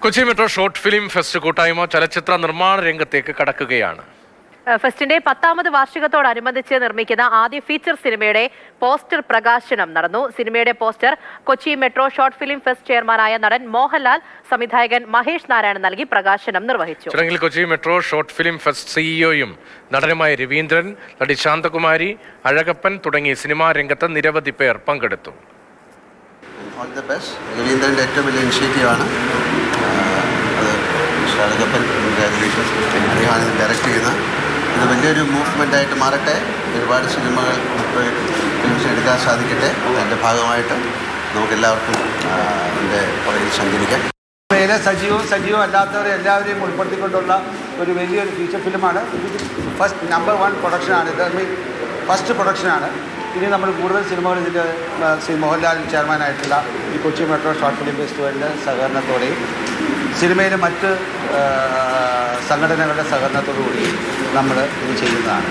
Kochi metro short film fest കൂട്ടായ്മ ചലച്ചിത്ര നിർമ്മാണ രംഗത്തേക്ക് കടക്കുകയാണ്. ഫെസ്റ്റിന്റെ 10ാമത് വാർഷികത്തോടനുബന്ധിച്ച് നിർമ്മിക്കുന്ന ആദ്യ ഫീച്ചർ സിനിമയുടെ പോസ്റ്റർ പ്രകാശനം നടന്നു. സിനിമയുടെ poster Kochi metro short film fest ചെയർമാനായ നടൻ മോഹൻലാൽ, സംവിധായകൻ മഹേഷ് നാരായണൻ നൽകി പ്രകാശനം നിർവഹിച്ചു. ചടങ്ങിൽ Kochi metro short film fest സിഇഒയും നടനുമായ രവീന്ദ്രൻ, നടി ശാന്തകുമാരി, അഴകപ്പൻ തുടങ്ങി സിനിമാ രംഗത്ത് നിരവധി പേർ പങ്കെടുത്തു. All the best. രവീന്ദ്രൻ്റെ ഏറ്റവും വലിയ ഇനിഷ്യേറ്റീവാണ് അത്. അഴകപ്പൻ കൺഗ്രാജുലേഷൻസ്. അദ്ദേഹമാണ് ഇത് ഡയറക്റ്റ് ചെയ്യുന്നത്. ഇത് വലിയൊരു മൂവ്മെൻ്റായിട്ട് മാറട്ടെ. ഒരുപാട് സിനിമകൾ ഫിലിംസ് എടുക്കാൻ സാധിക്കട്ടെ. അതിൻ്റെ ഭാഗമായിട്ട് നമുക്കെല്ലാവർക്കും ഇതിൻ്റെ പുറകിൽ സഞ്ചരിക്കാം. സജീവം അല്ലാത്തവരെ എല്ലാവരെയും ഉൾപ്പെടുത്തിക്കൊണ്ടുള്ള ഒരു വലിയൊരു ഫീച്ചർ ഫിലിമാണ്. ഇത് നമ്പർ 1 പ്രൊഡക്ഷനാണ്. ഇത് ഫസ്റ്റ് പ്രൊഡക്ഷനാണ്. ഇനി നമ്മൾ കൂടുതൽ സിനിമകൾ ഇതിൻ്റെ ശ്രീ മോഹൻലാൽ ചെയർമാനായിട്ടുള്ള ഈ കൊച്ചി മെട്രോ ഷോർട്ട് ഫിലിം ഫെസ്റ്റിവലിൻ്റെ സഹകരണത്തോടെയും സിനിമയിലെ മറ്റ് സംഘടനകളുടെ സഹകരണത്തോടു കൂടി നമ്മൾ ഇത് ചെയ്യുന്നതാണ്.